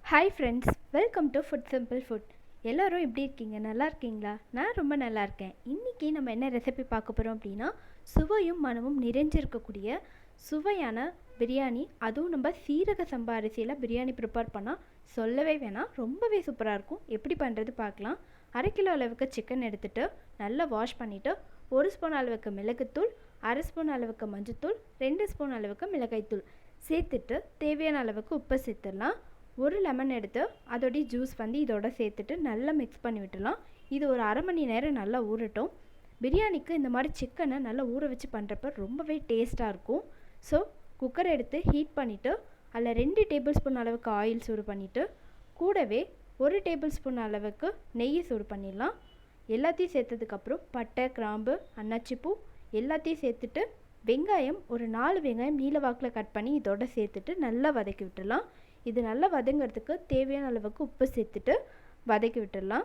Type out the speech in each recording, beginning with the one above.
Hi friends, welcome to food simple food. எல்லோரும் எப்படி இருக்கீங்க? நல்லா இருக்கீங்களா? நான் ரொம்ப நல்லா இருக்கேன். இன்றைக்கி நம்ம என்ன ரெசிபி பார்க்க போகிறோம் அப்படின்னா, சுவையும் மனமும் நிறைஞ்சிருக்கக்கூடிய சுவையான பிரியாணி. அதுவும் நம்ம சீரக சம்பா அரிசியில் பிரியாணி ப்ரிப்பேர் பண்ணால் சொல்லவே வேணாம், ரொம்பவே சூப்பராக இருக்கும். எப்படி பண்ணுறது பார்க்கலாம். 1/2 கிலோ அளவுக்கு சிக்கன் எடுத்துகிட்டு நல்லா வாஷ் பண்ணிவிட்டு 1 ஸ்பூன் அளவுக்கு மிளகுத்தூள், 1/2 ஸ்பூன் அளவுக்கு மஞ்சத்தூள், 2 ஸ்பூன் அளவுக்கு மிளகாய்த்தூள் சேர்த்துட்டு தேவையான அளவுக்கு உப்பு சேர்த்துடலாம். ஒரு லெமன் எடுத்து அதோடைய ஜூஸ் இதோட சேர்த்துட்டு நல்லா மிக்ஸ் பண்ணி விட்டுடலாம். இது ஒரு 1/2 மணி நேரம் நல்லா ஊறட்டும். பிரியாணிக்கு இந்த மாதிரி சிக்கனை நல்லா ஊற வச்சு பண்ணுறப்ப ரொம்பவே டேஸ்ட்டாக இருக்கும். ஸோ குக்கரை எடுத்து ஹீட் பண்ணிவிட்டு அதில் 2 டேபிள் ஸ்பூன் அளவுக்கு ஆயில் சூடு பண்ணிவிட்டு கூடவே 1 டேபிள் ஸ்பூன் அளவுக்கு நெய்யை சூடு பண்ணிடலாம். எல்லாத்தையும் சேர்த்ததுக்கப்புறம் பட்டை, கிராம்பு, அன்னாச்சிப்பூ எல்லாத்தையும் சேர்த்துட்டு வெங்காயம் ஒரு 4 வெங்காயம் நீல வாக்கில் கட் பண்ணி இதோட சேர்த்துட்டு நல்லா வதக்கி விட்டுடலாம். இது நல்லா வதங்கிறதுக்கு தேவையான அளவுக்கு உப்பு சேர்த்துட்டு வதக்கி விட்டுடலாம்.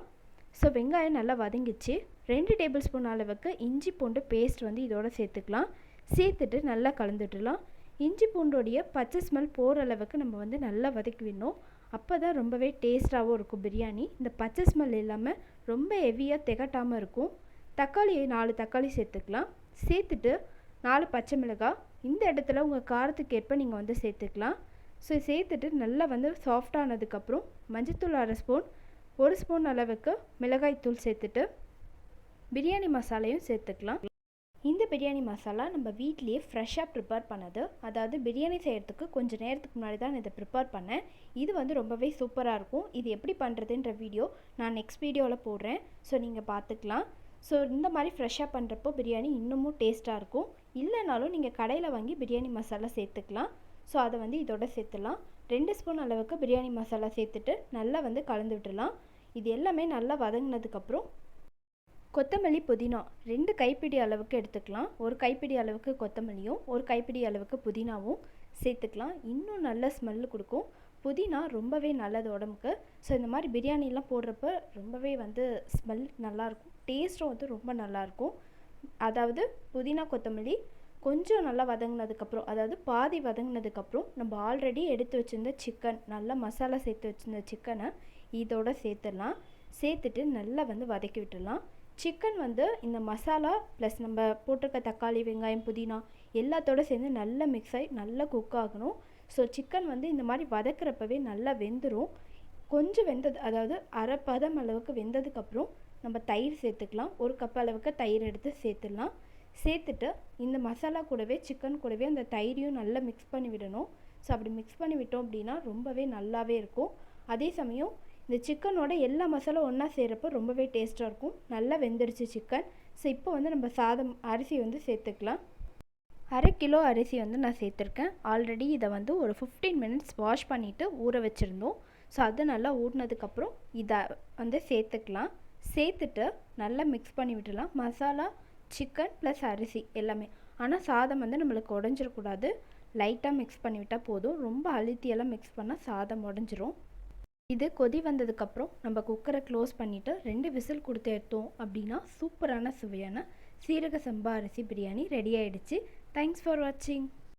ஸோ வெங்காயம் நல்லா வதங்கிச்சு. 2 டேபிள் ஸ்பூன் அளவுக்கு இஞ்சி பூண்டு பேஸ்ட் இதோட சேர்த்துக்கலாம். சேர்த்துட்டு நல்லா கலந்துட்டுலாம். இஞ்சி பூண்டோடைய பச்சை ஸ்மெல் போகிற அளவுக்கு நம்ம நல்லா வதக்கி விடணும். அப்போ தான் ரொம்பவே டேஸ்ட்டாகவும் இருக்கும் பிரியாணி. இந்த பச்சை ஸ்மெல் இல்லாமல் ரொம்ப ஹெவியாக திகட்டாமல் இருக்கும். தக்காளி 4 தக்காளி சேர்த்துக்கலாம். சேர்த்துட்டு 4 பச்சை மிளகாய் இந்த இடத்துல உங்கள் காரத்துக்கு ஏற்ப நீங்கள் சேர்த்துக்கலாம். ஸோ சேர்த்துட்டு நல்லா சாஃப்டானதுக்கப்புறம் மஞ்சத்தூள் 1/2 ஸ்பூன், 1 ஸ்பூன் அளவுக்கு மிளகாய்த்தூள் சேர்த்துட்டு பிரியாணி மசாலையும் சேர்த்துக்கலாம். இந்த பிரியாணி மசாலா நம்ம வீட்லேயே ஃப்ரெஷ்ஷாக ப்ரிப்பேர் பண்ணது. அதாவது பிரியாணி செய்கிறதுக்கு கொஞ்சம் நேரத்துக்கு முன்னாடி தான் இதை ப்ரிப்பேர் பண்ணேன். இது ரொம்பவே சூப்பராக இருக்கும். இது எப்படி பண்ணுறதுன்ற வீடியோ நான் நெக்ஸ்ட் வீடியோவில் போடுறேன். ஸோ நீங்கள் பார்த்துக்கலாம். ஸோ இந்த மாதிரி ஃப்ரெஷ்ஷாக பண்ணுறப்போ பிரியாணி இன்னமும் டேஸ்ட்டாக இருக்கும். இல்லைனாலும் நீங்கள் கடையில் வாங்கி பிரியாணி மசாலா சேர்த்துக்கலாம். ஸோ அதை இதோட சேர்த்துடலாம். 2 ஸ்பூன் அளவுக்கு பிரியாணி மசாலா சேர்த்துட்டு நல்லா கலந்து விட்டுடலாம். இது எல்லாமே நல்லா வதங்கினதுக்கப்புறம் கொத்தமல்லி, புதினா 2 கைப்பிடி அளவுக்கு எடுத்துக்கலாம். 1 கைப்பிடி அளவுக்கு கொத்தமல்லியும் 1 கைப்பிடி அளவுக்கு புதினாவும் சேர்த்துக்கலாம். இன்னும் நல்ல ஸ்மெல்லு கொடுக்கும். புதினா ரொம்பவே நல்லது உடம்புக்கு. ஸோ இந்த மாதிரி பிரியாணிலாம் போடுறப்ப ரொம்பவே ஸ்மெல் நல்லாயிருக்கும். டேஸ்ட்டும் ரொம்ப நல்லாயிருக்கும். அதாவது புதினா, கொத்தமல்லி கொஞ்சம் நல்லா வதங்கினதுக்கப்புறம், அதாவது பாதி வதங்கினதுக்கப்புறம் நம்ம ஆல்ரெடி எடுத்து வச்சுருந்த சிக்கன், நல்லா மசாலா சேர்த்து வச்சுருந்த சிக்கனை இதோட சேர்த்துடலாம். சேர்த்துட்டு நல்லா வதக்கி விட்டுடலாம். சிக்கன் இந்த மசாலா ப்ளஸ் நம்ம போட்டிருக்க தக்காளி, வெங்காயம், புதினா எல்லாத்தோடு சேர்ந்து நல்லா மிக்ஸ் ஆகி நல்லா குக் ஆகணும். ஸோ சிக்கன் இந்த மாதிரி வதக்கிறப்பவே நல்லா வெந்துடும். கொஞ்சம் வெந்தது, அதாவது அரை பதம் அளவுக்கு வெந்ததுக்கப்புறம் நம்ம தயிர் சேர்த்துக்கலாம். 1 கப் அளவுக்கு தயிர் எடுத்து சேர்த்துடலாம். சேர்த்துட்டு இந்த மசாலா கூடவே சிக்கன் கூடவே அந்த தயிரையும் நல்லா மிக்ஸ் பண்ணி விடணும். ஸோ அப்படி மிக்ஸ் பண்ணி விட்டோம் அப்படின்னா ரொம்பவே நல்லாவே இருக்கும். அதே சமயம் இந்த சிக்கனோட எல்லா மசாலா ஒன்றா செய்கிறப்போ ரொம்பவே டேஸ்ட்டாக இருக்கும். நல்லா வெந்துருச்சு சிக்கன். ஸோ இப்போ நம்ம சாதம் அரிசி சேர்த்துக்கலாம். 1/2 கிலோ அரிசி நான் சேர்த்துருக்கேன். ஆல்ரெடி இதை ஒரு 15 மினிட்ஸ் வாஷ் பண்ணிவிட்டு ஊற வச்சுருந்தோம். ஸோ அது நல்லா ஊறினதுக்கப்புறம் இதை சேர்த்துக்கலாம். சேர்த்துட்டு நல்லா மிக்ஸ் பண்ணி விட்டுலாம். மசாலா, சிக்கன் ப்ளஸ் அரிசி எல்லாமே. ஆனால் சாதம் நம்மளுக்கு உடஞ்சிடக்கூடாது. லைட்டாக மிக்ஸ் பண்ணிவிட்டால் போதும். ரொம்ப அழுத்தியெல்லாம் மிக்ஸ் பண்ணால் சாதம் உடஞ்சிரும். இது கொதி வந்ததுக்கப்புறம் நம்ம குக்கரை க்ளோஸ் பண்ணிவிட்டு 2 விசில் கொடுத்து எடுத்தோம் அப்படின்னா சூப்பரான சுவையான சீரக சம்பா அரிசி பிரியாணி ரெடி ஆகிடுச்சு. தேங்க்ஸ் ஃபார் வாட்சிங்.